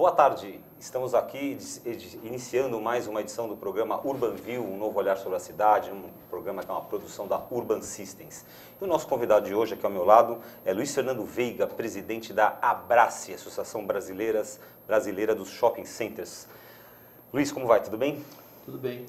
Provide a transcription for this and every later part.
Boa tarde, estamos aqui iniciando mais uma edição do programa Urban View, um novo olhar sobre a cidade, um programa que é uma produção da Urban Systems. E o nosso convidado de hoje aqui ao meu lado é Luiz Fernando Veiga, presidente da Abrace, Associação Brasileira dos Shopping Centers. Luiz, como vai? Tudo bem? Tudo bem.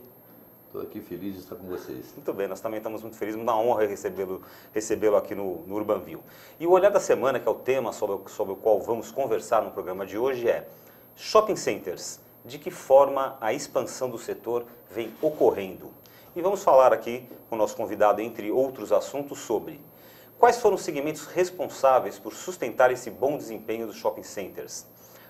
Estou aqui feliz de estar com vocês. Muito bem, nós também estamos muito felizes, uma honra recebê-lo aqui no Urban View. E o olhar da semana, que é o tema sobre o qual vamos conversar no programa de hoje, é Shopping Centers, de que forma a expansão do setor vem ocorrendo. E vamos falar aqui com o nosso convidado, entre outros assuntos, sobre quais foram os segmentos responsáveis por sustentar esse bom desempenho dos shopping centers,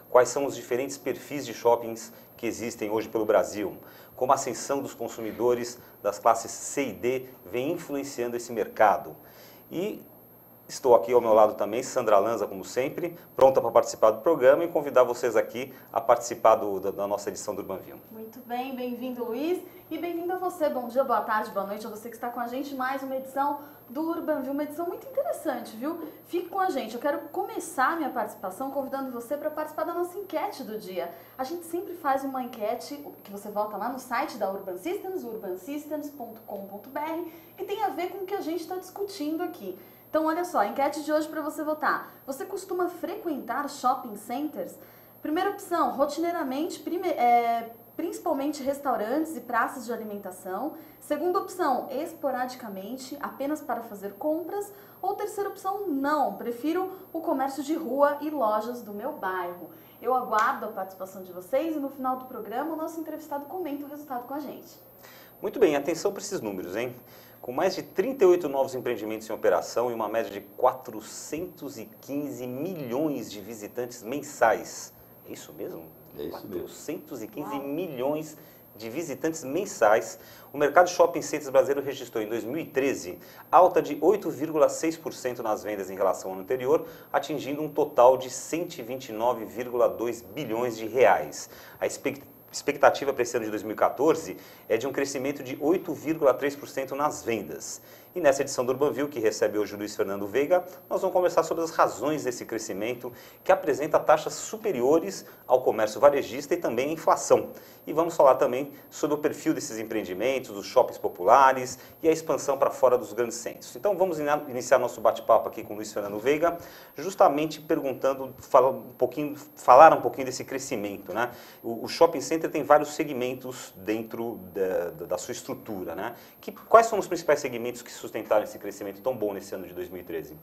quais são os diferentes perfis de shoppings que existem hoje pelo Brasil, como a ascensão dos consumidores das classes C e D vem influenciando esse mercado. E estou aqui ao meu lado também, Sandra Lanza, como sempre, pronta para participar do programa e convidar vocês aqui a participar da nossa edição do Urban View. Muito bem, bem-vindo, Luiz, e bem-vindo a você. Bom dia, boa tarde, boa noite a você que está com a gente. Mais uma edição do Urban View, uma edição muito interessante, viu? Fique com a gente. Eu quero começar minha participação convidando você para participar da nossa enquete do dia. A gente sempre faz uma enquete que você volta lá no site da Urban Systems, urbansystems.com.br, e tem a ver com o que a gente está discutindo aqui. Então, olha só, a enquete de hoje para você votar. Você costuma frequentar shopping centers? Primeira opção, rotineiramente, principalmente restaurantes e praças de alimentação. Segunda opção, esporadicamente, apenas para fazer compras. Ou terceira opção, não, prefiro o comércio de rua e lojas do meu bairro. Eu aguardo a participação de vocês e no final do programa o nosso entrevistado comenta o resultado com a gente. Muito bem, atenção para esses números, hein? Com mais de 38 novos empreendimentos em operação e uma média de 415 milhões de visitantes mensais. É isso mesmo? É isso mesmo. 415 milhões de visitantes mensais. O mercado de shopping centers brasileiro registrou em 2013 alta de 8,6% nas vendas em relação ao ano anterior, atingindo um total de 129,2 bilhões de reais. A expectativa para esse ano de 2014 é de um crescimento de 8,3% nas vendas. E nessa edição do Urban View, que recebe hoje o Luiz Fernando Veiga, nós vamos conversar sobre as razões desse crescimento, que apresenta taxas superiores ao comércio varejista e também à inflação. E vamos falar também sobre o perfil desses empreendimentos, dos shoppings populares e a expansão para fora dos grandes centros. Então vamos iniciar nosso bate-papo aqui com o Luiz Fernando Veiga, justamente perguntando, falar um pouquinho desse crescimento, né? O shopping center tem vários segmentos dentro da sua estrutura, né? Quais são os principais segmentos que sustentaram esse crescimento tão bom nesse ano de 2013?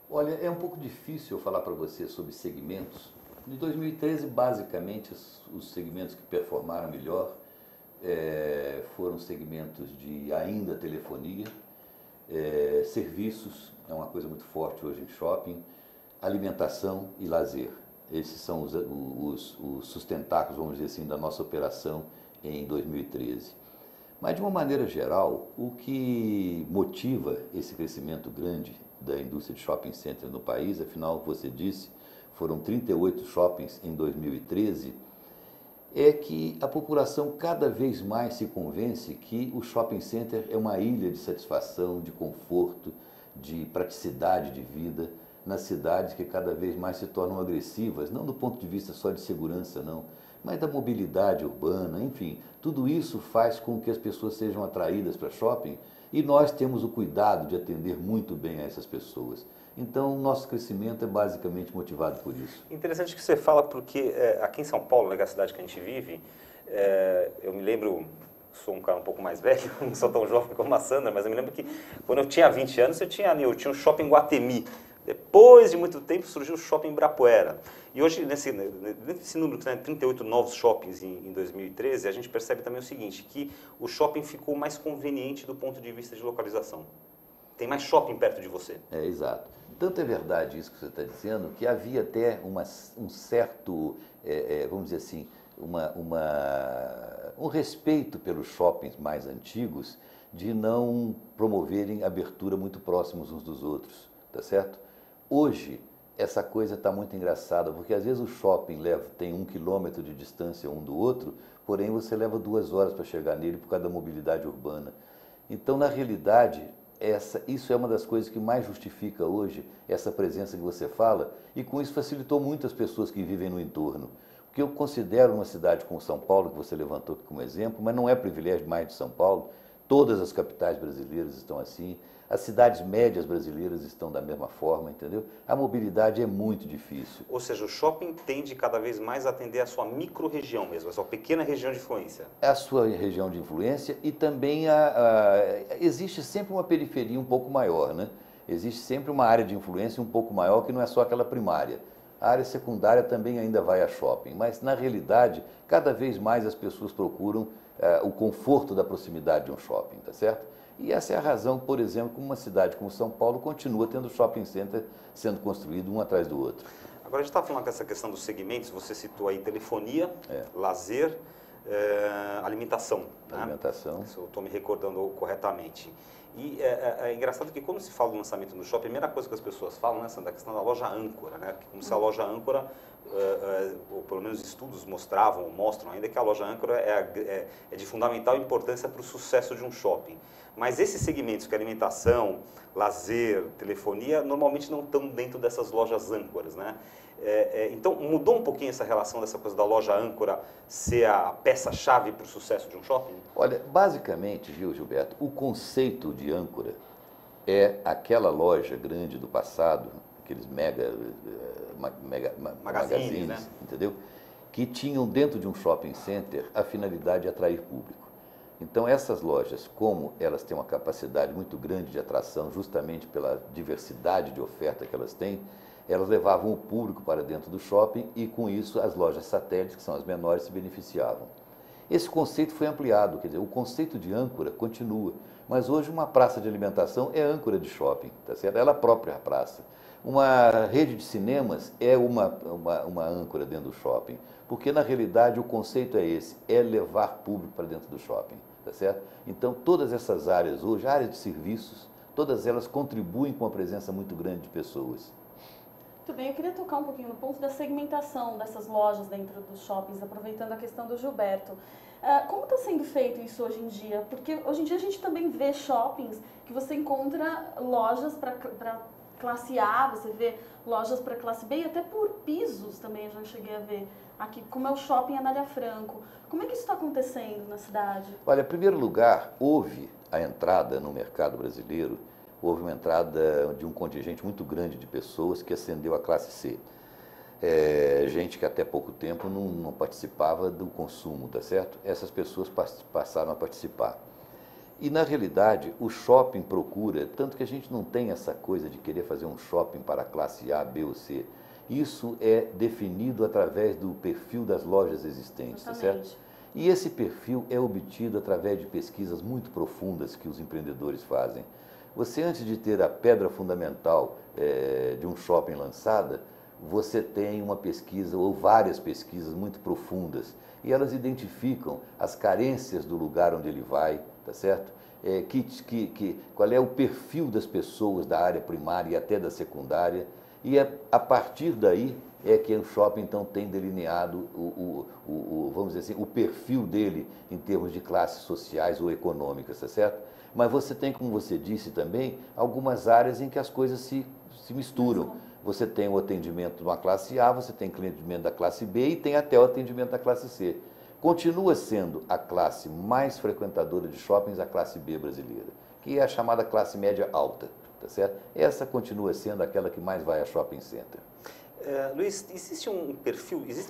Olha, é um pouco difícil eu falar para você sobre segmentos. Em 2013, basicamente, os segmentos que performaram melhor foram segmentos de ainda telefonia, serviços, é uma coisa muito forte hoje em shopping, alimentação e lazer. Esses são os sustentáculos, vamos dizer assim, da nossa operação em 2013. Mas, de uma maneira geral, o que motiva esse crescimento grande da indústria de shopping center no país, afinal, você disse, foram 38 shoppings em 2013, é que a população cada vez mais se convence que o shopping center é uma ilha de satisfação, de conforto, de praticidade de vida nas cidades que cada vez mais se tornam agressivas, não do ponto de vista só de segurança, não, mas da mobilidade urbana, enfim, tudo isso faz com que as pessoas sejam atraídas para shopping e nós temos o cuidado de atender muito bem a essas pessoas. Então, nosso crescimento é basicamente motivado por isso. Interessante que você fala, porque aqui em São Paulo, né, que é a cidade que a gente vive, eu me lembro, sou um cara um pouco mais velho, não sou tão jovem como a Sandra, mas eu me lembro que quando eu tinha 20 anos, eu tinha o shopping Guatemi. Depois de muito tempo surgiu o shopping Ibirapuera. E hoje, nesse número, né, 38 novos shoppings em 2013, a gente percebe também o seguinte, que o shopping ficou mais conveniente do ponto de vista de localização. Tem mais shopping perto de você. É, exato. Tanto é verdade isso que você está dizendo, que havia até um certo, vamos dizer assim, um respeito pelos shoppings mais antigos de não promoverem abertura muito próximos uns dos outros, tá certo? Hoje, essa coisa está muito engraçada, porque às vezes o shopping tem 1 quilômetro de distância um do outro, porém você leva 2 horas para chegar nele por causa da mobilidade urbana. Então, na realidade, isso é uma das coisas que mais justifica hoje essa presença que você fala, e com isso facilitou muitas pessoas que vivem no entorno. Porque eu considero uma cidade como São Paulo, que você levantou aqui como exemplo, mas não é privilégio mais de São Paulo, todas as capitais brasileiras estão assim, as cidades médias brasileiras estão da mesma forma, entendeu? A mobilidade é muito difícil. Ou seja, o shopping tende cada vez mais a atender a sua micro-região mesmo, a sua pequena região de influência. É a sua região de influência e também existe sempre uma periferia um pouco maior, né? Existe sempre uma área de influência um pouco maior que não é só aquela primária. A área secundária também ainda vai a shopping, mas na realidade, cada vez mais as pessoas procuram o conforto da proximidade de um shopping, tá certo? E essa é a razão, por exemplo, como uma cidade como São Paulo continua tendo shopping center sendo construído um atrás do outro. Agora a gente está falando dessa questão dos segmentos, você citou aí telefonia, lazer, alimentação. Né? Alimentação. Se eu estou me recordando corretamente. E é engraçado que quando se fala do lançamento do shopping, a primeira coisa que as pessoas falam, né, da questão da loja âncora, né? Como se a loja âncora, ou pelo menos estudos mostravam, ou mostram ainda, que a loja âncora é de fundamental importância para o sucesso de um shopping. Mas esses segmentos, que é alimentação, lazer, telefonia, normalmente não estão dentro dessas lojas âncoras, né? Então, mudou um pouquinho essa relação dessa coisa da loja âncora ser a peça-chave para o sucesso de um shopping? Olha, basicamente, viu, Gilberto, o conceito de âncora é aquela loja grande do passado, aqueles magazines, né? Entendeu? Que tinham dentro de um shopping center a finalidade de atrair público. Então, essas lojas, como elas têm uma capacidade muito grande de atração, justamente pela diversidade de oferta que elas têm, elas levavam o público para dentro do shopping e, com isso, as lojas satélites, que são as menores, se beneficiavam. Esse conceito foi ampliado, quer dizer, o conceito de âncora continua, mas hoje uma praça de alimentação é âncora de shopping, tá certo? Ela própria é a praça. Uma rede de cinemas é uma âncora dentro do shopping, porque na realidade o conceito é esse, é levar público para dentro do shopping, tá certo? Então todas essas áreas hoje, áreas de serviços, todas elas contribuem com uma presença muito grande de pessoas. Muito bem, eu queria tocar um pouquinho no ponto da segmentação dessas lojas dentro dos shoppings, aproveitando a questão do Gilberto. Como está sendo feito isso hoje em dia? Porque hoje em dia a gente também vê shoppings que você encontra lojas para classe A, você vê lojas para classe B e até por pisos também eu já cheguei a ver aqui, como é o shopping Anália Franco. Como é que isso está acontecendo na cidade? Olha, em primeiro lugar, houve a entrada no mercado brasileiro, houve uma entrada de um contingente muito grande de pessoas que ascendeu à classe C. Gente que até pouco tempo não participava do consumo, tá certo? Essas pessoas passaram a participar. E, na realidade, o shopping procura, tanto que a gente não tem essa coisa de querer fazer um shopping para a classe A, B ou C. Isso é definido através do perfil das lojas existentes, tá certo? E esse perfil é obtido através de pesquisas muito profundas que os empreendedores fazem. Você, antes de ter a pedra fundamental de um shopping lançada, você tem uma pesquisa ou várias pesquisas muito profundas e elas identificam as carências do lugar onde ele vai, tá certo? Qual é o perfil das pessoas da área primária e até da secundária, e a partir daí é que o shopping então tem delineado vamos dizer assim, o perfil dele em termos de classes sociais ou econômicas, tá certo? Mas você tem, como você disse também, algumas áreas em que as coisas se misturam. Você tem o atendimento de uma classe A, você tem o atendimento da classe B e tem até o atendimento da classe C. Continua sendo a classe mais frequentadora de shoppings a classe B brasileira, que é a chamada classe média alta, tá certo? Essa continua sendo aquela que mais vai a shopping center. Luiz, existem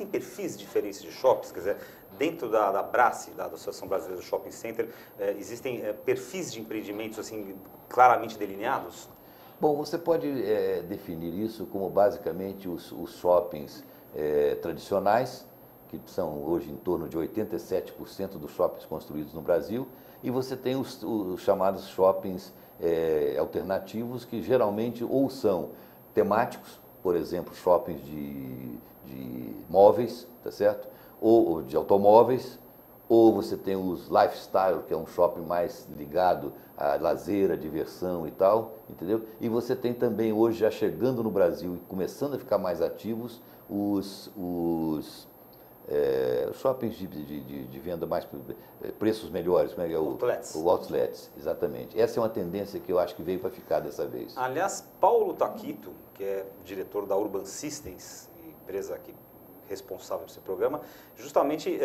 perfis diferentes de shoppings? Quer dizer, dentro da BRACE, da Associação Brasileira do Shopping Center, existem perfis de empreendimentos assim, claramente delineados? Bom, você pode definir isso como basicamente os shoppings tradicionais, que são hoje em torno de 87% dos shoppings construídos no Brasil, e você tem os chamados shoppings alternativos, que geralmente ou são temáticos, por exemplo, shoppings de móveis, tá certo? Ou de automóveis, ou você tem os lifestyle, que é um shopping mais ligado a lazer, a diversão e tal, entendeu? E você tem também hoje, já chegando no Brasil e começando a ficar mais ativos, os shoppings de venda mais, preços melhores, como é que é? Outlets. O outlets, exatamente. Essa é uma tendência que eu acho que veio para ficar dessa vez. Aliás, Paulo Taquito, que é diretor da Urban Systems, empresa que responsável por esse programa, justamente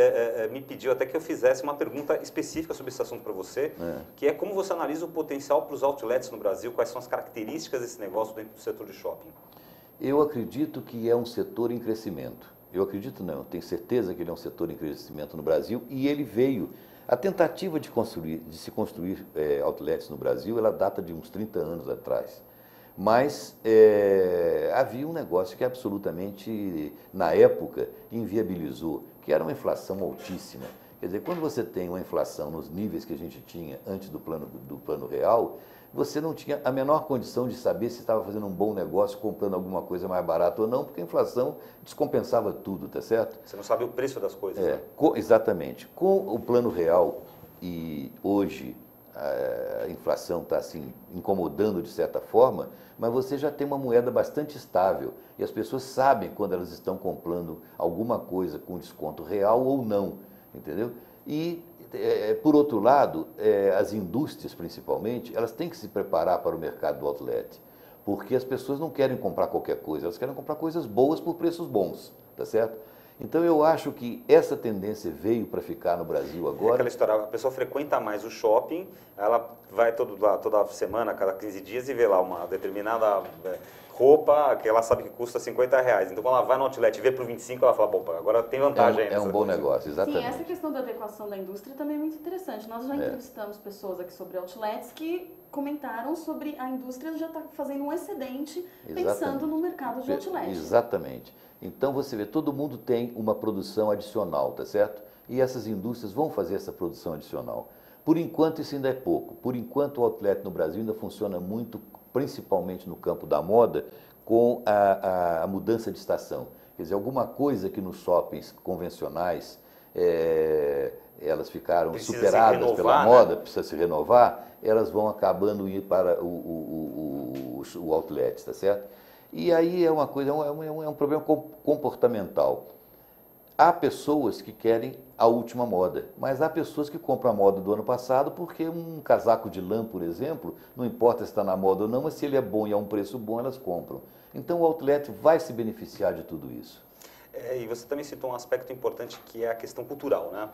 me pediu até que eu fizesse uma pergunta específica sobre esse assunto para você, que é como você analisa o potencial para os outlets no Brasil, quais são as características desse negócio dentro do setor de shopping? Eu acredito que é um setor em crescimento. Eu acredito não, tenho certeza que ele é um setor em crescimento no Brasil e ele veio. A tentativa de se construir outlets no Brasil, ela data de uns 30 anos atrás. Mas havia um negócio que absolutamente, na época, inviabilizou, que era uma inflação altíssima. Quer dizer, quando você tem uma inflação nos níveis que a gente tinha antes do plano real, você não tinha a menor condição de saber se estava fazendo um bom negócio, comprando alguma coisa mais barata ou não, porque a inflação descompensava tudo, tá certo? Você não sabe o preço das coisas, né? Exatamente. Com o plano real e hoje a inflação está assim incomodando de certa forma, mas você já tem uma moeda bastante estável e as pessoas sabem quando elas estão comprando alguma coisa com desconto real ou não, entendeu? E por outro lado, as indústrias principalmente, elas têm que se preparar para o mercado do outlet, porque as pessoas não querem comprar qualquer coisa, elas querem comprar coisas boas por preços bons, tá certo? Então eu acho que essa tendência veio para ficar no Brasil agora. É aquela história, a pessoa frequenta mais o shopping, ela vai toda semana, cada 15 dias e vê lá uma determinada roupa que ela sabe que custa R$50. Então quando ela vai no outlet e vê por 25, ela fala, bom, agora tem vantagem aí. É um bom negócio, exatamente. Sim, essa questão da adequação da indústria também é muito interessante. Nós já entrevistamos pessoas aqui sobre outlets que comentaram sobre a indústria já está fazendo um excedente pensando no mercado de outlet. Exatamente. Então você vê, todo mundo tem uma produção adicional, tá certo? E essas indústrias vão fazer essa produção adicional. Por enquanto isso ainda é pouco. Por enquanto o outlet no Brasil ainda funciona muito, principalmente no campo da moda, com a mudança de estação. Quer dizer, alguma coisa que nos shoppings convencionais elas ficaram precisa superadas pela moda, né? Precisa se renovar, elas vão acabando ir para o outlet, tá certo? E aí é uma coisa, é um problema comportamental. Há pessoas que querem a última moda, mas há pessoas que compram a moda do ano passado porque um casaco de lã, por exemplo, não importa se está na moda ou não, mas se ele é bom e a um preço bom, elas compram. Então o outlet vai se beneficiar de tudo isso. E você também citou um aspecto importante que é a questão cultural, né?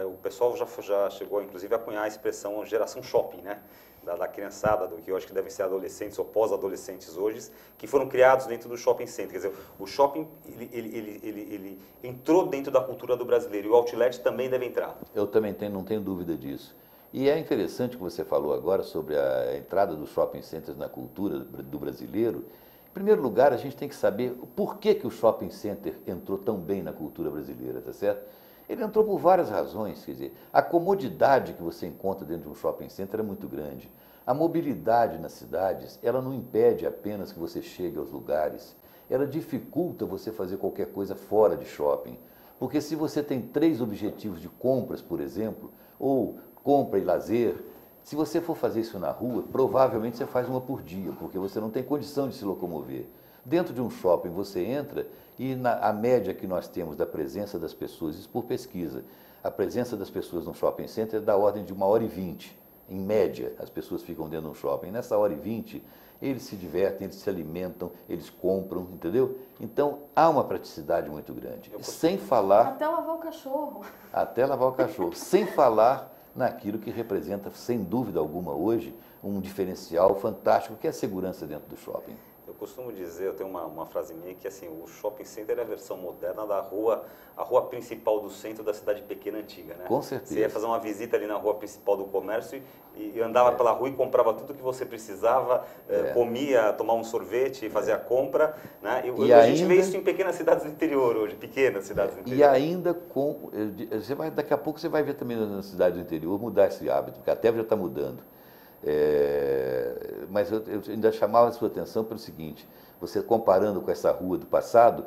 O pessoal já chegou, inclusive, a cunhar a expressão geração shopping, né? Da criançada, do que eu acho que devem ser adolescentes ou pós-adolescentes hoje, que foram criados dentro do shopping center. Quer dizer, o shopping, ele entrou dentro da cultura do brasileiro e o outlet também deve entrar. Eu também não tenho dúvida disso. E é interessante o que você falou agora sobre a entrada dos shopping centers na cultura do brasileiro. Em primeiro lugar, a gente tem que saber por que o shopping center entrou tão bem na cultura brasileira, tá certo? Ele entrou por várias razões, quer dizer, a comodidade que você encontra dentro de um shopping center é muito grande. A mobilidade nas cidades, ela não impede apenas que você chegue aos lugares, ela dificulta você fazer qualquer coisa fora de shopping. Porque se você tem 3 objetivos de compras, por exemplo, ou compra e lazer, se você for fazer isso na rua, provavelmente você faz uma por dia, porque você não tem condição de se locomover. Dentro de um shopping você entra e a média que nós temos da presença das pessoas, isso por pesquisa, a presença das pessoas no shopping center é da ordem de 1h20. Em média, as pessoas ficam dentro de um shopping. Nessa 1h20, eles se divertem, eles se alimentam, eles compram, entendeu? Então, há uma praticidade muito grande. Sem falar... Até lavar o cachorro. Até lavar o cachorro. Sem falar naquilo que representa, sem dúvida alguma, hoje, um diferencial fantástico, que é a segurança dentro do shopping. Eu costumo dizer, eu tenho uma frase minha que assim, o shopping center é a versão moderna da rua, a rua principal do centro da cidade pequena antiga, né? Com certeza. Você ia fazer uma visita ali na rua principal do comércio e andava pela rua e comprava tudo que você precisava, comia, tomava um sorvete, fazia a compra, né? E a gente vê isso em pequenas cidades do interior hoje, pequenas cidades do interior. E ainda daqui a pouco você vai ver também nas cidades do interior mudar esse hábito, porque até já está mudando. Mas eu ainda chamava a sua atenção pelo seguinte, você comparando com essa rua do passado,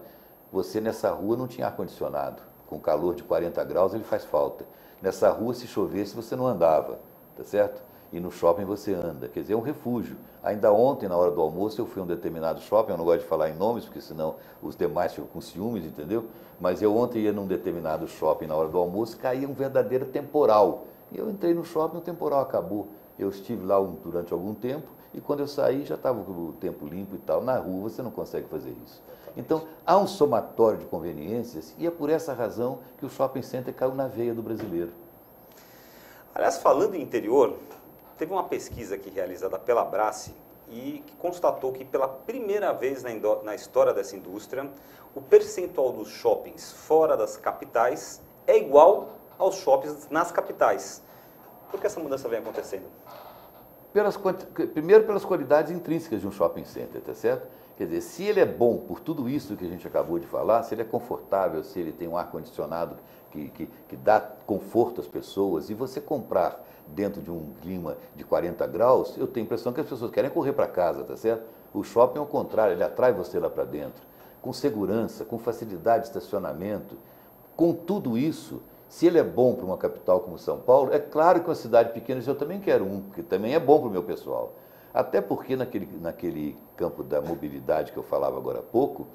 você nessa rua não tinha ar-condicionado, com calor de 40 graus ele faz falta. Nessa rua, se chovesse, você não andava, tá certo? e no shopping você anda. Quer dizer, é um refúgio. Ainda ontem, na hora do almoço, eu fui a um determinado shopping, eu não gosto de falar em nomes, porque senão os demais ficam com ciúmes, entendeu? Mas eu ontem ia num determinado shopping na hora do almoço, caía um verdadeiro temporal. E eu entrei no shopping, o temporal acabou. Eu estive lá durante algum tempo, e quando eu saí já estava o tempo limpo e tal. Na rua você não consegue fazer isso. Então, há um somatório de conveniências, e é por essa razão que o shopping center caiu na veia do brasileiro. Aliás, falando em interior, teve uma pesquisa aqui realizada pela Abrace e que constatou que pela primeira vez na história dessa indústria, o percentual dos shoppings fora das capitais é igual aos shoppings nas capitais. Por que essa mudança vem acontecendo? Primeiro, pelas qualidades intrínsecas de um shopping center, tá certo? Quer dizer, se ele é bom por tudo isso que a gente acabou de falar, se ele é confortável, se ele tem um ar-condicionado que dá conforto às pessoas, e você comprar dentro de um clima de 40 graus, eu tenho a impressão que as pessoas querem correr para casa, tá certo? O shopping é o contrário, ele atrai você lá para dentro, com segurança, com facilidade de estacionamento. Com tudo isso, se ele é bom para uma capital como São Paulo, é claro que uma cidade pequena eu também quero um, porque também é bom para o meu pessoal. Até porque naquele campo da mobilidade que eu falava agora há pouco,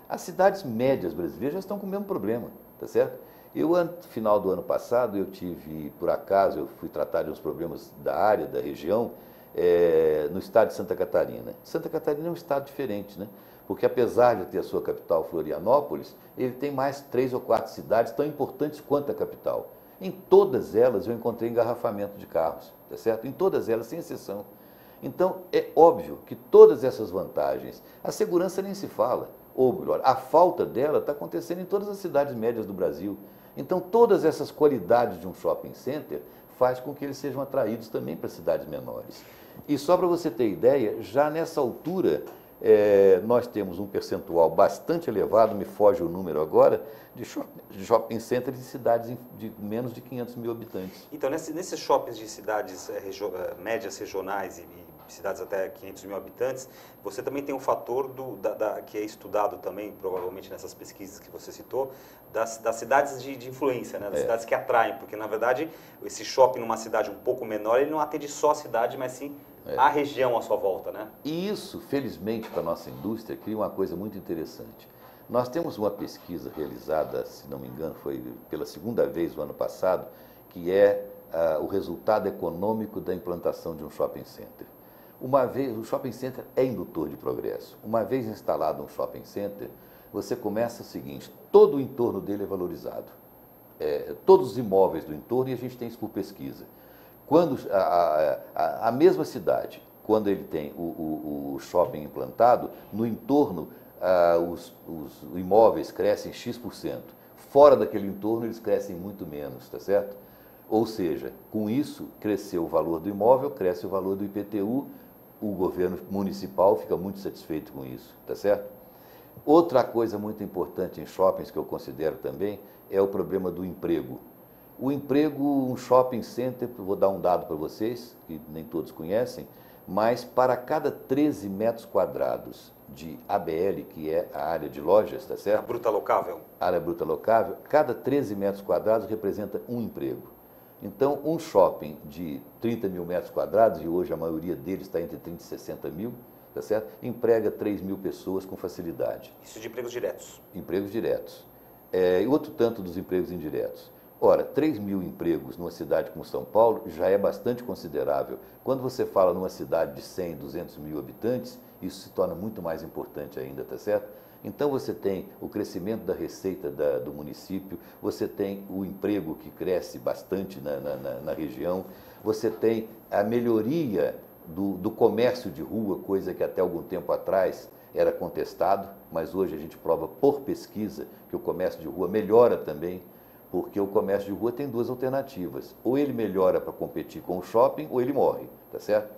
as cidades médias brasileiras já estão com o mesmo problema, tá certo? No final do ano passado, eu tive, por acaso, eu fui tratar de uns problemas da área, da região, no estado de Santa Catarina. Santa Catarina é um estado diferente, né? Porque apesar de ter a sua capital, Florianópolis, ele tem mais 3 ou 4 cidades tão importantes quanto a capital. Em todas elas eu encontrei engarrafamento de carros, tá certo? Em todas elas, sem exceção. Então, é óbvio que todas essas vantagens, a segurança nem se fala, ou melhor, a falta dela está acontecendo em todas as cidades médias do Brasil. Então, todas essas qualidades de um shopping center faz com que eles sejam atraídos também para cidades menores. E só para você ter ideia, já nessa altura, nós temos um percentual bastante elevado, me foge o número agora, de shopping centers de cidades de menos de 500 mil habitantes. Então, nesses shoppings de cidades médias regionais e cidades até 500 mil habitantes, você também tem um fator que é estudado também, provavelmente nessas pesquisas que você citou, das cidades de influência, né? Das cidades que atraem, porque na verdade esse shopping numa cidade um pouco menor, ele não atende só a cidade, mas sim a região à sua volta, né? E isso, felizmente, para a nossa indústria, cria uma coisa muito interessante. Nós temos uma pesquisa realizada, se não me engano, foi pela segunda vez no ano passado, que é o resultado econômico da implantação de um shopping center. Uma vez, o shopping center é indutor de progresso. Uma vez instalado um shopping center, você começa o seguinte, todo o entorno dele é valorizado. Todos os imóveis do entorno, e a gente tem isso por pesquisa. Quando a mesma cidade, quando ele tem o shopping implantado, no entorno os imóveis crescem X%. Fora daquele entorno, eles crescem muito menos, tá certo? Ou seja, com isso, cresceu o valor do imóvel, cresce o valor do IPTU, o governo municipal fica muito satisfeito com isso, tá certo? Outra coisa muito importante em shoppings que eu considero também é o problema do emprego. O emprego, um shopping center, vou dar um dado para vocês, que nem todos conhecem, mas para cada 13 metros quadrados de ABL, que é a área de lojas, tá certo? A bruta locável. Área bruta locável, cada 13 metros quadrados representa um emprego. Então, um shopping de 30 mil metros quadrados, e hoje a maioria deles está entre 30 e 60 mil, tá certo? Emprega 3 mil pessoas com facilidade. Isso de empregos diretos. Empregos diretos. E outro tanto dos empregos indiretos. Ora, 3 mil empregos numa cidade como São Paulo já é bastante considerável. Quando você fala numa cidade de 100, 200 mil habitantes, isso se torna muito mais importante ainda, tá certo? Então você tem o crescimento da receita do município, você tem o emprego que cresce bastante na região, você tem a melhoria do comércio de rua, coisa que até algum tempo atrás era contestado, mas hoje a gente prova por pesquisa que o comércio de rua melhora também, porque o comércio de rua tem duas alternativas. Ou ele melhora para competir com o shopping, ou ele morre, tá certo?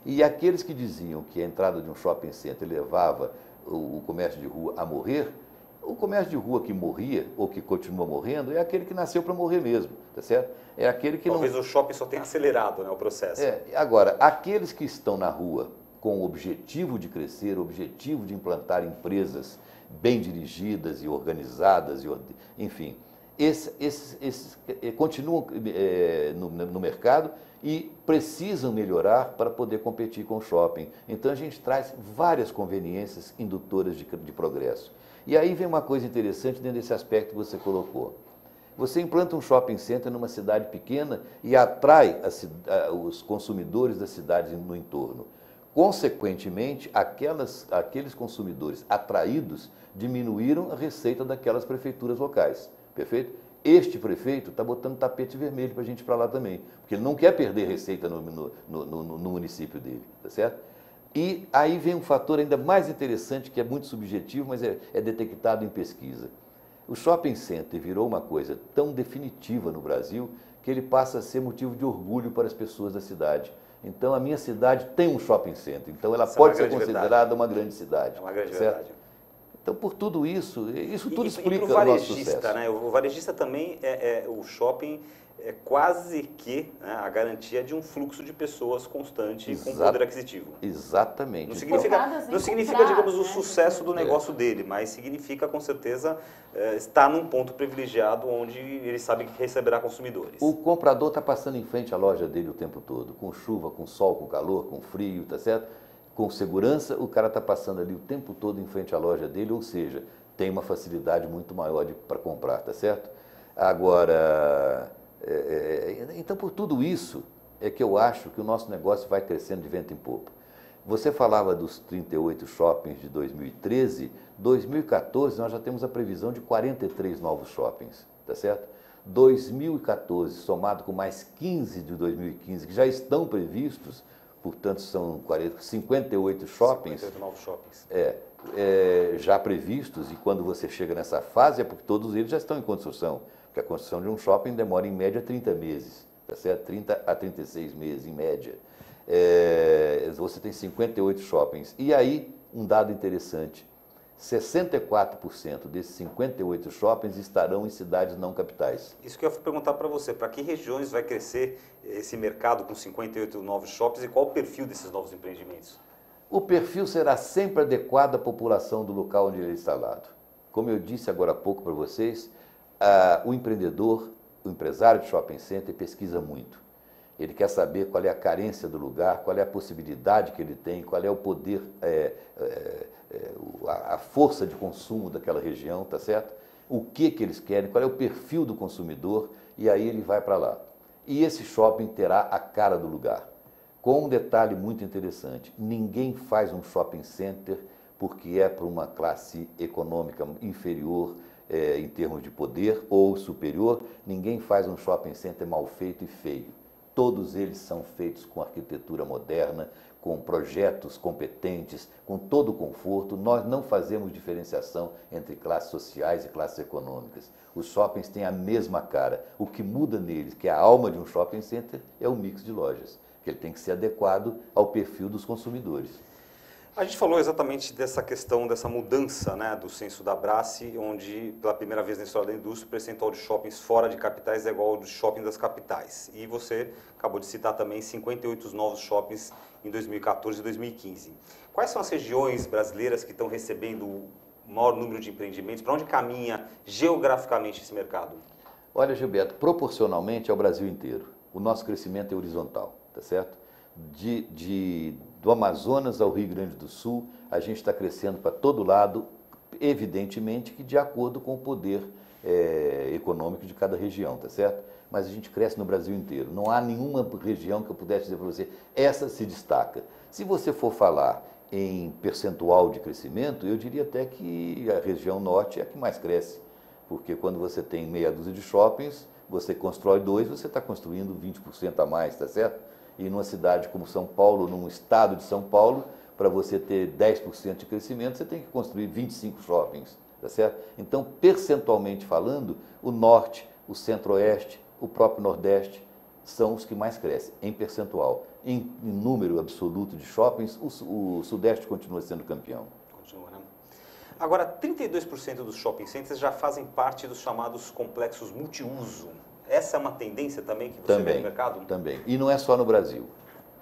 E aqueles que diziam que a entrada de um shopping center levava o comércio de rua a morrer, o comércio de rua que morria, ou que continua morrendo, é aquele que nasceu para morrer mesmo, tá certo? É aquele que Talvez o shopping só tenha acelerado, né, o processo. Agora, aqueles que estão na rua com o objetivo de crescer, o objetivo de implantar empresas bem dirigidas e organizadas, enfim, esses continuam no mercado e precisam melhorar para poder competir com o shopping. Então a gente traz várias conveniências indutoras de progresso. E aí vem uma coisa interessante dentro desse aspecto que você colocou. Você implanta um shopping center numa cidade pequena e atrai os consumidores da cidade no entorno. Consequentemente, aqueles consumidores atraídos diminuíram a receita daquelas prefeituras locais. Perfeito? Este prefeito está botando tapete vermelho para a gente ir para lá também, porque ele não quer perder receita no município dele, tá certo? E aí vem um fator ainda mais interessante, que é muito subjetivo, mas é detectado em pesquisa. O shopping center virou uma coisa tão definitiva no Brasil que ele passa a ser motivo de orgulho para as pessoas da cidade. Então, a minha cidade tem um shopping center, então ela pode ser considerada uma grande cidade. É uma grande certo? verdade. Então, por tudo isso tudo explica o o nosso sucesso. Né? O varejista também, o shopping é quase que, né, a garantia de um fluxo de pessoas constante com poder aquisitivo. Exatamente. Não significa, digamos, o sucesso do negócio dele, mas significa, com certeza, estar num ponto privilegiado onde ele sabe que receberá consumidores. O comprador está passando em frente à loja dele o tempo todo, com chuva, com sol, com calor, com frio, tá certo? Com segurança, o cara está passando ali o tempo todo em frente à loja dele, ou seja, tem uma facilidade muito maior para comprar, tá certo? Agora, então por tudo isso é que eu acho que o nosso negócio vai crescendo de vento em popa. Você falava dos 38 shoppings de 2013, 2014 nós já temos a previsão de 43 novos shoppings, tá certo? 2014, somado com mais 15 de 2015, que já estão previstos, portanto, são 58 shoppings. 58 novos shoppings. Já previstos, e quando você chega nessa fase é porque todos eles já estão em construção. Porque a construção de um shopping demora em média 30 meses, tá certo? 30 a 36 meses, em média. Você tem 58 shoppings. E aí, um dado interessante, 64% desses 58 shoppings estarão em cidades não capitais. Isso que eu ia perguntar para você, para que regiões vai crescer esse mercado com 58 novos shoppings e qual o perfil desses novos empreendimentos? O perfil será sempre adequado à população do local onde ele é instalado. Como eu disse agora há pouco para vocês, o empreendedor, o empresário de shopping center pesquisa muito. Ele quer saber qual é a carência do lugar, qual é a possibilidade que ele tem, qual é o poder, a força de consumo daquela região, tá certo? O que eles querem, qual é o perfil do consumidor, e aí ele vai para lá. E esse shopping terá a cara do lugar. Com um detalhe muito interessante, ninguém faz um shopping center porque é para uma classe econômica inferior em termos de poder ou superior, ninguém faz um shopping center mal feito e feio. Todos eles são feitos com arquitetura moderna, com projetos competentes, com todo o conforto. Nós não fazemos diferenciação entre classes sociais e classes econômicas. Os shoppings têm a mesma cara. O que muda neles, que é a alma de um shopping center, é o mix de lojas, que ele tem que ser adequado ao perfil dos consumidores. A gente falou exatamente dessa questão, dessa mudança, né, do censo da Brasce, onde, pela primeira vez na história da indústria, o percentual de shoppings fora de capitais é igual ao dos shoppings das capitais. E você acabou de citar também 58 novos shoppings em 2014 e 2015. Quais são as regiões brasileiras que estão recebendo o maior número de empreendimentos? Para onde caminha geograficamente esse mercado? Olha, Gilberto, proporcionalmente ao Brasil inteiro. O nosso crescimento é horizontal, tá certo? Do Amazonas ao Rio Grande do Sul, a gente está crescendo para todo lado, evidentemente que de acordo com o poder econômico de cada região, tá certo? Mas a gente cresce no Brasil inteiro. Não há nenhuma região que eu pudesse dizer para você, essa se destaca. Se você for falar em percentual de crescimento, eu diria até que a região norte é a que mais cresce, porque quando você tem meia dúzia de shoppings, você constrói 2, você está construindo 20% a mais, tá certo? E numa cidade como São Paulo, num estado de São Paulo, para você ter 10% de crescimento, você tem que construir 25 shoppings, tá certo? Então, percentualmente falando, o norte, o centro-oeste, o próprio nordeste são os que mais crescem, em percentual. Em número absoluto de shoppings, o sudeste continua sendo campeão. Continua, né? Agora, 32% dos shopping centers já fazem parte dos chamados complexos multiuso. Essa é uma tendência também que você vê no mercado? Também. E não é só no Brasil.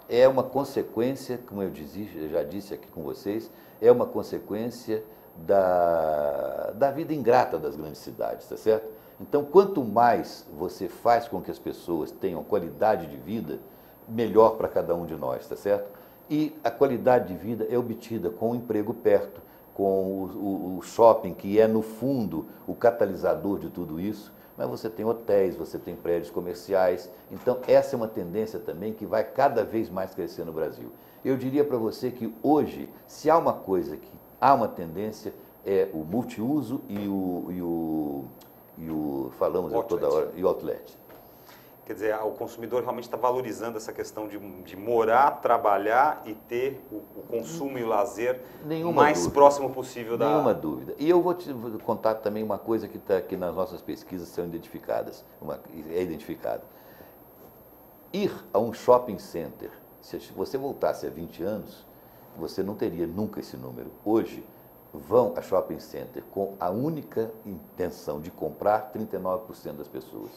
É uma consequência, como eu já disse aqui com vocês, é uma consequência da vida ingrata das grandes cidades, tá certo? Então, quanto mais você faz com que as pessoas tenham qualidade de vida, melhor para cada um de nós, tá certo? E a qualidade de vida é obtida com o emprego perto, com o shopping, que é, no fundo, o catalisador de tudo isso, mas você tem hotéis, você tem prédios comerciais. Então, essa é uma tendência também que vai cada vez mais crescer no Brasil. Eu diria para você que hoje, se há uma coisa que há uma tendência, é o multiuso e o falamos toda hora, e o outlet. Quer dizer, o consumidor realmente está valorizando essa questão de morar, trabalhar e ter o consumo e o lazer mais próximo possível da... Nenhuma dúvida. E eu vou te contar também uma coisa que está aqui nas nossas pesquisas, são identificadas, é identificada. Ir a um shopping center, se você voltasse a 20 anos, você não teria nunca esse número. Hoje, vão a shopping center com a única intenção de comprar 39% das pessoas.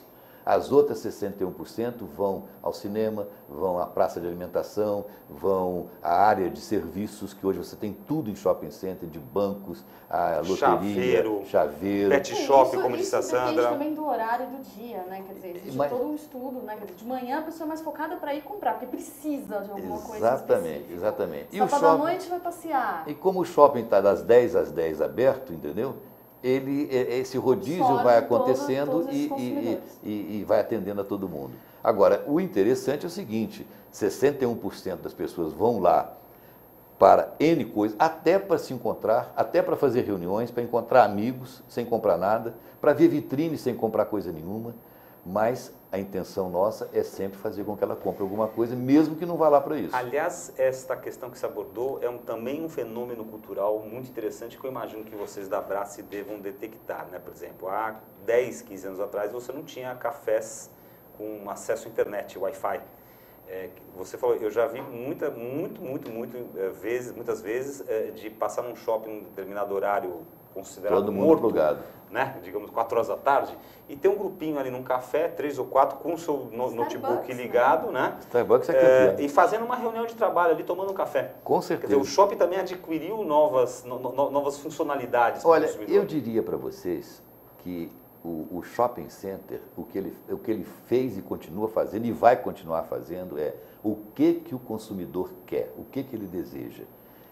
As outras 61% vão ao cinema, vão à praça de alimentação, vão à área de serviços, que hoje você tem tudo em shopping center, de bancos, a loteria, chaveiro. Pet shop, como disse a Sandra. Depende também do horário do dia, né? Quer dizer, existe todo um estudo, né? Quer dizer, de manhã a pessoa é mais focada para ir comprar, porque precisa de alguma coisa específica. Exatamente. Sábado à noite vai passear. E como o shopping está das 10 às 10 aberto, entendeu? Esse rodízio vai acontecendo e vai atendendo a todo mundo. Agora, o interessante é o seguinte, 61% das pessoas vão lá para N coisas, até para se encontrar, até para fazer reuniões, para encontrar amigos sem comprar nada, para ver vitrine sem comprar coisa nenhuma, mas a intenção nossa é sempre fazer com que ela compre alguma coisa, mesmo que não vá lá para isso. Aliás, esta questão que se abordou é também um fenômeno cultural muito interessante que eu imagino que vocês da Brassi devam detectar, né? Por exemplo, há 10, 15 anos atrás você não tinha cafés com acesso à internet, Wi-Fi. Você falou, eu já vi muitas vezes de passar num shopping em um determinado horário considerado todo mundo morto, plugado, né? Digamos 4 horas da tarde, e tem um grupinho ali num café, 3 ou 4, com o seu notebook ligado, né? Starbucks é campeão. E fazendo uma reunião de trabalho ali, tomando um café. Com certeza. Quer dizer, o shopping também adquiriu novas funcionalidades. Olha, eu diria para vocês que o shopping center, o que ele fez e continua fazendo e vai continuar fazendo é o que o consumidor quer, o que ele deseja.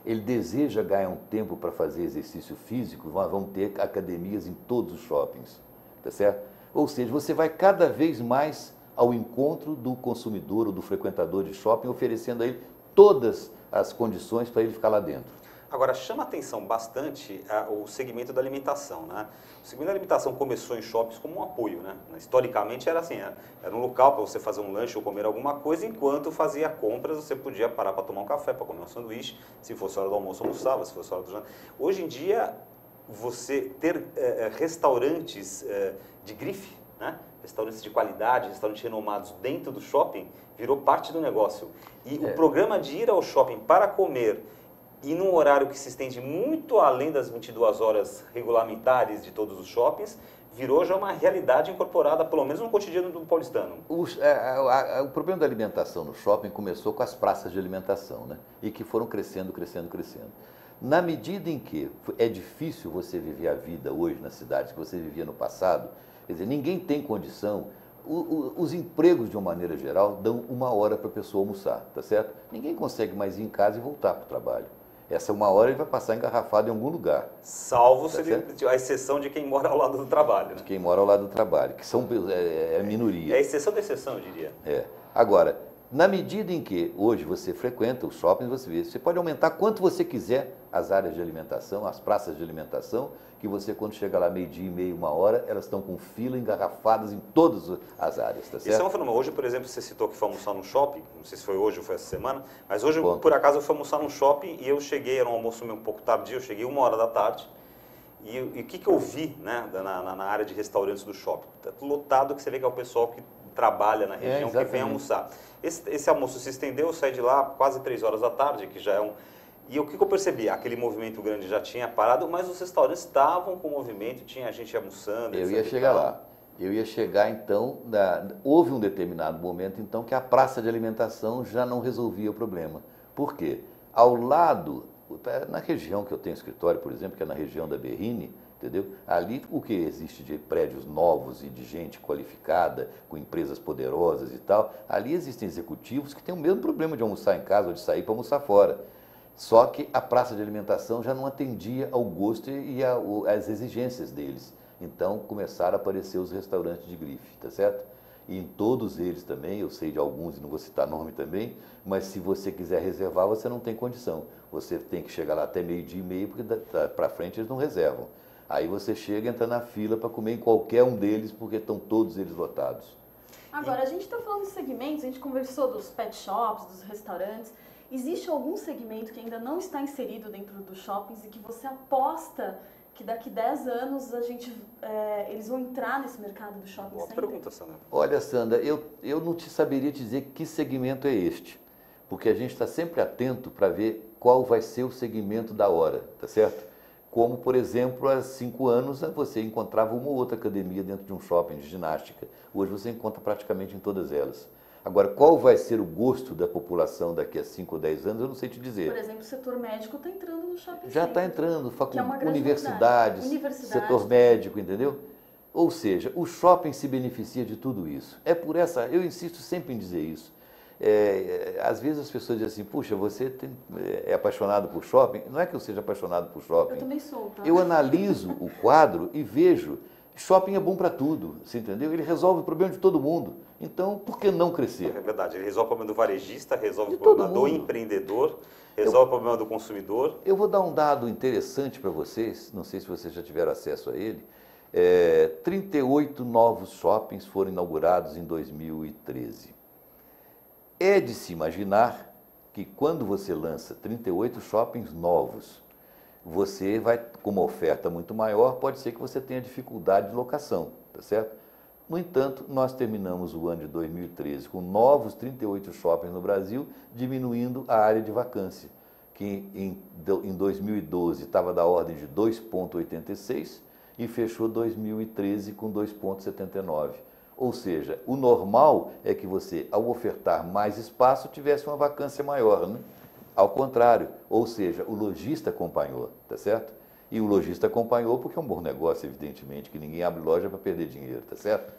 Ele deseja ganhar um tempo para fazer exercício físico, nós vamos ter academias em todos os shoppings, tá certo? Ou seja, você vai cada vez mais ao encontro do consumidor ou do frequentador de shopping, oferecendo a ele todas as condições para ele ficar lá dentro. Agora, chama atenção bastante o segmento da alimentação, né? O segmento da alimentação começou em shoppings como um apoio, né? Historicamente era assim, era um local para você fazer um lanche ou comer alguma coisa, enquanto fazia compras você podia parar para tomar um café, para comer um sanduíche, se fosse hora do almoço almoçava, se fosse hora do jantar. Hoje em dia, você ter restaurantes de grife, né? Restaurantes de qualidade, restaurantes renomados dentro do shopping, virou parte do negócio. E o programa de ir ao shopping para comer e num horário que se estende muito além das 22 horas regulamentares de todos os shoppings, virou já uma realidade incorporada, pelo menos no cotidiano do paulistano. O problema da alimentação no shopping começou com as praças de alimentação, né? E que foram crescendo. Na medida em que é difícil você viver a vida hoje na cidade que você vivia no passado, quer dizer, ninguém tem condição. Os empregos, de uma maneira geral, dão 1 hora para a pessoa almoçar, tá certo? Ninguém consegue mais ir em casa e voltar para o trabalho. Essa 1 hora ele vai passar engarrafado em algum lugar. Salvo a exceção de quem mora ao lado do trabalho. Né? De quem mora ao lado do trabalho, que são a minoria. É a exceção da exceção, eu diria. Agora, na medida em que hoje você frequenta os shoppings, você pode aumentar quanto você quiser as áreas de alimentação, as praças de alimentação, que você, quando chega lá meio-dia e meia, 1 hora, elas estão com fila engarrafadas em todas as áreas, tá certo? Isso é um fenômeno. Hoje, por exemplo, você citou que foi almoçar no shopping, não sei se foi hoje ou foi essa semana, mas hoje, por acaso, eu fui almoçar no shopping e eu cheguei, era um almoço meio um pouco tardio, eu cheguei 1 hora da tarde, e o que eu vi, né, na área de restaurantes do shopping? Lotado, que você vê que é o pessoal que trabalha na região, que vem almoçar. Esse almoço se estendeu, eu saí de lá quase 3 horas da tarde, que já é um... E o que eu percebi? Aquele movimento grande já tinha parado, mas os restaurantes estavam com movimento, tinha gente almoçando. Eu ia chegar lá. Eu ia chegar, então, houve um determinado momento, então, que a praça de alimentação já não resolvia o problema. Por quê? Ao lado, na região que eu tenho escritório, por exemplo, que é na região da Berrini, entendeu? Ali o que existe de prédios novos e de gente qualificada, com empresas poderosas e tal, ali existem executivos que têm o mesmo problema de almoçar em casa ou de sair para almoçar fora. Só que a praça de alimentação já não atendia ao gosto e às exigências deles. Então começaram a aparecer os restaurantes de grife, tá certo? E em todos eles também, eu sei de alguns e não vou citar nome também, mas se você quiser reservar, você não tem condição. Você tem que chegar lá até meio-dia e meio, porque para frente eles não reservam. Aí você chega e entra na fila para comer em qualquer um deles, porque estão todos eles lotados. Agora, a gente está falando de segmentos, a gente conversou dos pet shops, dos restaurantes. Existe algum segmento que ainda não está inserido dentro dos shoppings e que você aposta que daqui 10 anos eles vão entrar nesse mercado do shopping Boa center? pergunta, Sandra. Olha, Sandra, eu não te saberia dizer que segmento é este, porque a gente está sempre atento para ver qual vai ser o segmento da hora, tá certo? Como, por exemplo, há 5 anos você encontrava uma ou outra academia dentro de um shopping de ginástica. Hoje você encontra praticamente em todas elas. Agora, qual vai ser o gosto da população daqui a 5 ou 10 anos, eu não sei te dizer. Por exemplo, o setor médico está entrando no shopping Já está center, entrando, que é uma grande universidades, novidade. setor médico, entendeu? Ou seja, o shopping se beneficia de tudo isso. É por essa, eu insisto sempre em dizer isso. Às vezes as pessoas dizem assim, puxa, você é apaixonado por shopping? Não é que eu seja apaixonado por shopping. Eu também sou, tá? Eu analiso o quadro e vejo, shopping é bom para tudo, você entendeu? Ele resolve o problema de todo mundo. Então, por que não crescer? É verdade, ele resolve o problema do varejista, resolve De o problema todo do mundo. empreendedor, resolve o problema do consumidor. Eu vou dar um dado interessante para vocês, não sei se vocês já tiveram acesso a ele. 38 novos shoppings foram inaugurados em 2013. É de se imaginar que quando você lança 38 shoppings novos, você vai, com uma oferta muito maior, pode ser que você tenha dificuldade de locação, tá certo? No entanto, nós terminamos o ano de 2013 com novos 38 shoppings no Brasil, diminuindo a área de vacância, que em 2012 estava da ordem de 2,86 e fechou 2013 com 2,79. Ou seja, o normal é que você, ao ofertar mais espaço, tivesse uma vacância maior, né? Ao contrário, ou seja, o lojista acompanhou, tá certo? E o lojista acompanhou porque é um bom negócio, evidentemente, que ninguém abre loja para perder dinheiro, tá certo?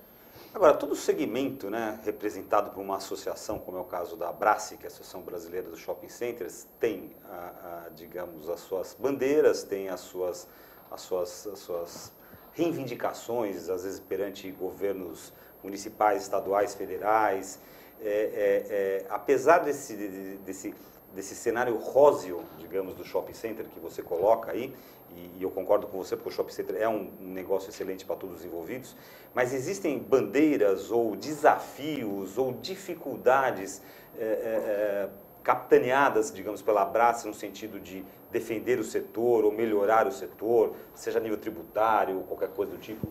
Agora, todo segmento, né, representado por uma associação, como é o caso da Abrace, que é a Associação Brasileira dos Shopping Centers, tem, digamos, as suas bandeiras, tem as suas reivindicações, às vezes perante governos municipais, estaduais, federais. Apesar desse cenário róseo, digamos, do shopping center que você coloca aí, e eu concordo com você, porque o shopping center é um negócio excelente para todos os envolvidos, mas existem bandeiras ou desafios ou dificuldades capitaneadas, digamos, pela Abrace no sentido de defender o setor ou melhorar o setor, seja a nível tributário ou qualquer coisa do tipo?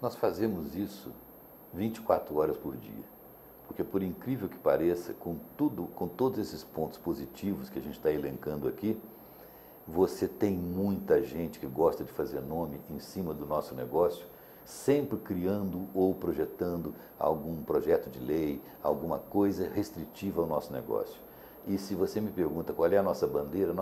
Nós fazemos isso 24 horas por dia. Porque, por incrível que pareça, com todos esses pontos positivos que a gente está elencando aqui, você tem muita gente que gosta de fazer nome em cima do nosso negócio, sempre criando ou projetando algum projeto de lei, alguma coisa restritiva ao nosso negócio. E se você me pergunta qual é a nossa bandeira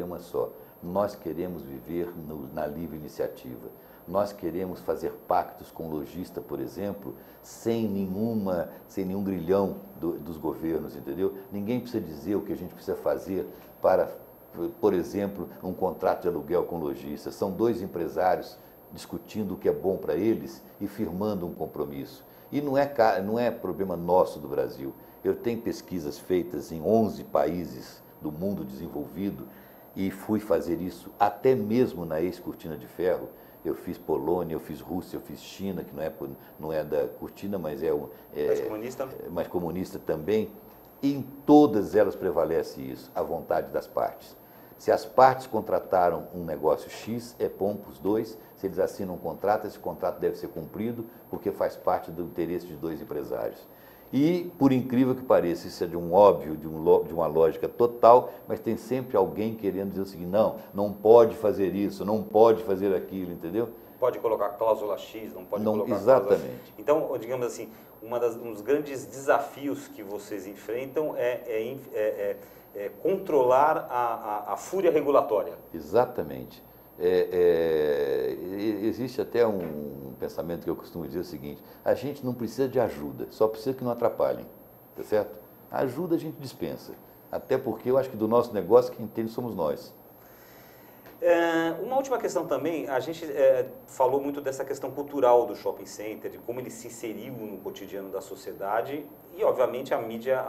é uma só. Nós queremos viver na livre iniciativa. Nós queremos fazer pactos com o lojista, por exemplo, sem nenhum grilhão dos governos, entendeu? Ninguém precisa dizer o que a gente precisa fazer para, por exemplo, um contrato de aluguel com o lojista. São 2 empresários discutindo o que é bom para eles e firmando um compromisso. E não é problema nosso do Brasil. Eu tenho pesquisas feitas em 11 países do mundo desenvolvido e fui fazer isso até mesmo na ex-cortina de ferro. Eu fiz Polônia, eu fiz Rússia, eu fiz China, que não é da cortina, mas mais comunista também. E em todas elas prevalece isso, a vontade das partes. Se as partes contrataram um negócio X, é bom para os 2. Se eles assinam um contrato, esse contrato deve ser cumprido, porque faz parte do interesse de 2 empresários. E, por incrível que pareça, isso é de um óbvio, de uma lógica total, mas tem sempre alguém querendo dizer o seguinte, não pode fazer isso, não pode fazer aquilo, entendeu? Pode colocar cláusula X, não pode colocar exatamente. Cláusula... Então, digamos assim, um dos grandes desafios que vocês enfrentam é controlar a fúria regulatória. Exatamente. Existe até um pensamento que eu costumo dizer o seguinte: a gente não precisa de ajuda, só precisa que não atrapalhem, tá certo? A ajuda a gente dispensa, até porque eu acho que do nosso negócio quem entende somos nós. Uma última questão também, a gente falou muito dessa questão cultural do shopping center, de como ele se inseriu no cotidiano da sociedade e, obviamente, a mídia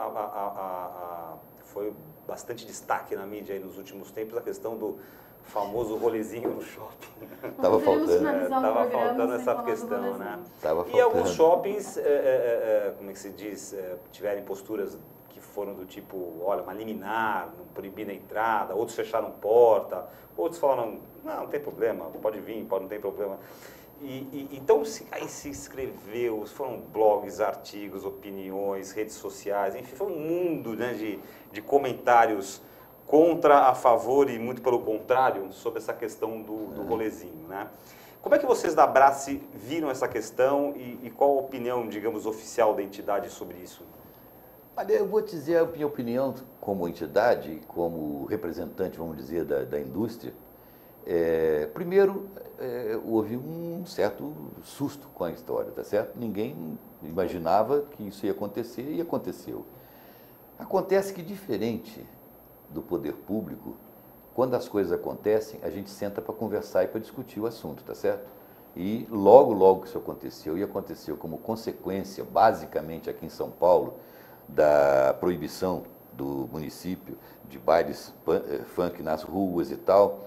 foi bastante destaque na mídia aí nos últimos tempos, a questão do famoso rolezinho no shopping. Estava faltando. Estava faltando essa questão, né? Tava E faltando. alguns shoppings, como é que se diz, tiveram posturas que foram do tipo, olha, uma liminar, não proibir a entrada, outros fecharam porta, outros falaram, não tem problema, pode vir, não tem problema. Então, aí se escreveu, foram blogs, artigos, opiniões, redes sociais, enfim, foi um mundo, né, de comentários contra, a favor e muito pelo contrário sobre essa questão do rolezinho, né? Como é que vocês da Brassi viram essa questão e qual a opinião, digamos, oficial da entidade sobre isso? Olha, eu vou dizer a minha opinião como entidade, como representante, vamos dizer, da indústria. Primeiro, houve um certo susto com a história, tá certo? Ninguém imaginava que isso ia acontecer e aconteceu. Acontece que, diferente do poder público, quando as coisas acontecem, a gente senta para conversar e para discutir o assunto, tá certo? E logo que isso aconteceu, e aconteceu como consequência, basicamente aqui em São Paulo, da proibição do município de bailes funk nas ruas e tal,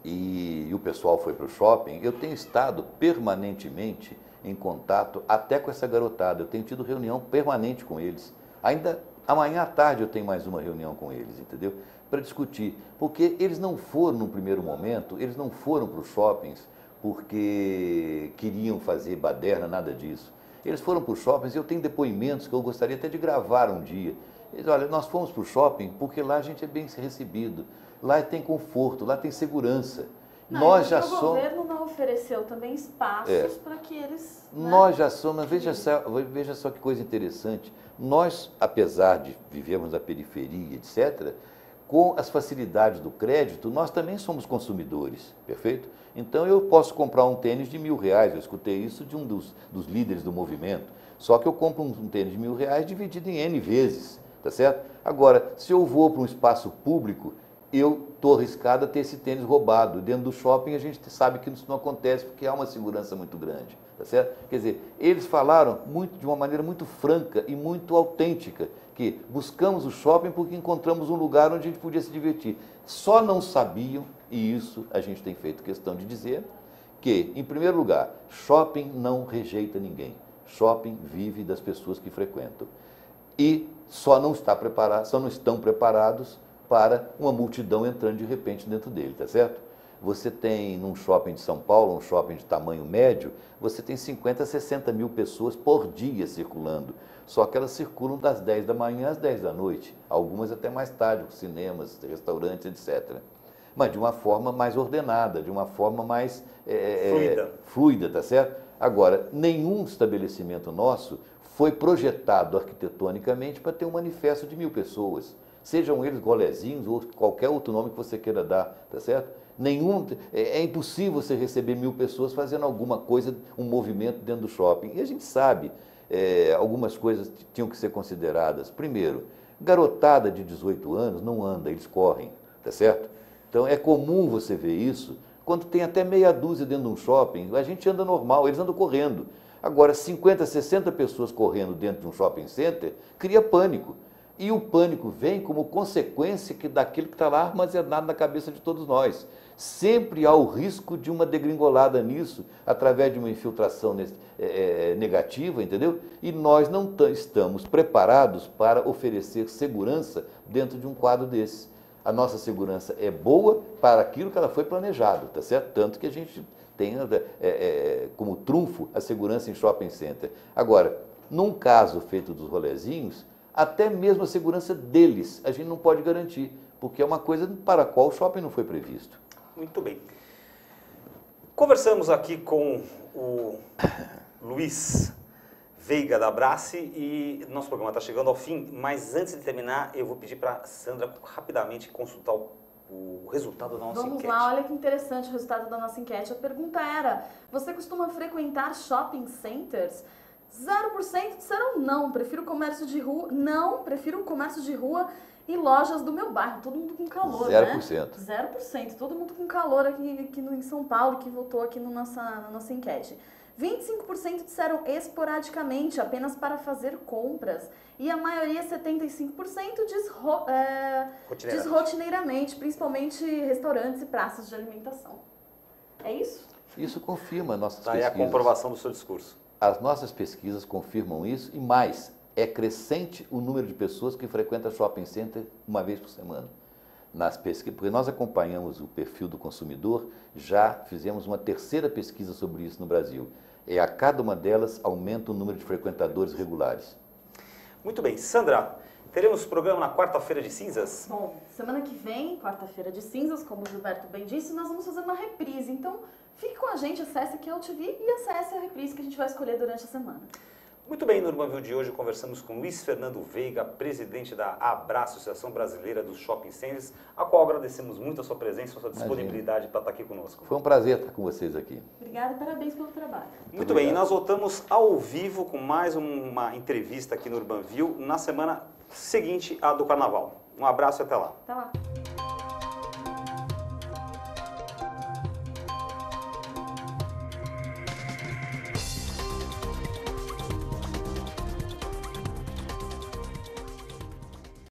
e o pessoal foi para o shopping, eu tenho estado permanentemente em contato até com essa garotada, eu tenho tido reunião permanente com eles. Ainda amanhã à tarde eu tenho mais uma reunião com eles, entendeu? Para discutir, porque eles não foram no primeiro momento, eles não foram para os shoppings porque queriam fazer baderna, nada disso. Eles foram para os shoppings e eu tenho depoimentos que eu gostaria até de gravar um dia. Eles, olha, nós fomos para o shopping porque lá a gente é bem recebido, lá tem conforto, lá tem segurança. Nós já somos... O governo não ofereceu também espaços para que eles... Nós já somos, veja só que coisa interessante, nós, apesar de vivermos na periferia, etc., com as facilidades do crédito, nós também somos consumidores, perfeito? Então eu posso comprar um tênis de R$1.000, eu escutei isso de um dos líderes do movimento, só que eu compro um tênis de R$1.000 dividido em N vezes, tá certo? Agora, se eu vou para um espaço público, eu estou arriscado a ter esse tênis roubado. Dentro do shopping a gente sabe que isso não acontece porque há uma segurança muito grande, tá certo? Quer dizer, eles falaram de uma maneira muito franca e muito autêntica que buscamos o shopping porque encontramos um lugar onde a gente podia se divertir. Só não sabiam, e isso a gente tem feito questão de dizer, que, em primeiro lugar, shopping não rejeita ninguém. Shopping vive das pessoas que frequentam. E só não estão preparados para uma multidão entrando de repente dentro dele, tá certo? Você tem, num shopping de São Paulo, um shopping de tamanho médio, você tem 50 a 60 mil pessoas por dia circulando. Só que elas circulam das 10 da manhã às 10 da noite, algumas até mais tarde, com cinemas, restaurantes, etc. Mas de uma forma mais ordenada, de uma forma mais fluida, tá certo? Agora, nenhum estabelecimento nosso foi projetado arquitetonicamente para ter um manifesto de 1.000 pessoas. Sejam eles golezinhos ou qualquer outro nome que você queira dar, tá certo? É impossível você receber 1.000 pessoas fazendo alguma coisa, um movimento dentro do shopping. E a gente sabe, algumas coisas tinham que ser consideradas. Primeiro, garotada de 18 anos não anda, eles correm, tá certo? Então é comum você ver isso, quando tem até meia dúzia dentro de um shopping, a gente anda normal, eles andam correndo. Agora, 50, 60 pessoas correndo dentro de um shopping center, cria pânico. E o pânico vem como consequência daquilo que está lá armazenado na cabeça de todos nós. Sempre há o risco de uma degringolada nisso, através de uma infiltração negativa, entendeu? E nós não estamos preparados para oferecer segurança dentro de um quadro desse. A nossa segurança é boa para aquilo que ela foi planejado, tá certo? Tanto que a gente tem como trunfo a segurança em shopping center. Agora, num caso feito dos rolezinhos, até mesmo a segurança deles a gente não pode garantir, porque é uma coisa para a qual o shopping não foi previsto. Muito bem. Conversamos aqui com o Luiz Veiga da Brassi e nosso programa está chegando ao fim, mas antes de terminar eu vou pedir para a Sandra rapidamente consultar o o resultado da nossa Vamos enquete. lá, olha que interessante o resultado da nossa enquete. A pergunta era, você costuma frequentar shopping centers? 0% disseram não, prefiro comércio de rua, não, prefiro comércio de rua e lojas do meu bairro. Todo mundo com calor, 0%. né? 0%, todo mundo com calor aqui em São Paulo, que votou aqui na nossa enquete. 25% disseram esporadicamente, apenas para fazer compras. E a maioria, 75%, diz rotineiramente, principalmente restaurantes e praças de alimentação. É isso? Isso confirma nossas Daí pesquisas. a comprovação do seu discurso. As nossas pesquisas confirmam isso e mais, é crescente o número de pessoas que frequentam shopping center uma vez por semana. Nas pesquisas, porque nós acompanhamos o perfil do consumidor, já fizemos uma terceira pesquisa sobre isso no Brasil. A cada uma delas aumenta o número de frequentadores regulares. Muito bem. Sandra, teremos programa na quarta-feira de cinzas? Bom, semana que vem, quarta-feira de cinzas, como o Gilberto bem disse, nós vamos fazer uma reprise. Então, fique com a gente, acesse aqui a UTV e acesse a reprise que a gente vai escolher durante a semana. Muito bem, no Urbanville de hoje conversamos com Luiz Fernando Veiga, presidente da Abraço, Associação Brasileira dos Shopping Centers, a qual agradecemos muito a sua presença, a sua disponibilidade para estar aqui conosco. Foi um prazer estar com vocês aqui. Obrigada e parabéns pelo trabalho. Muito bem, e nós voltamos ao vivo com mais uma entrevista aqui no Urbanville na semana seguinte à do Carnaval. Um abraço e até lá. Até lá.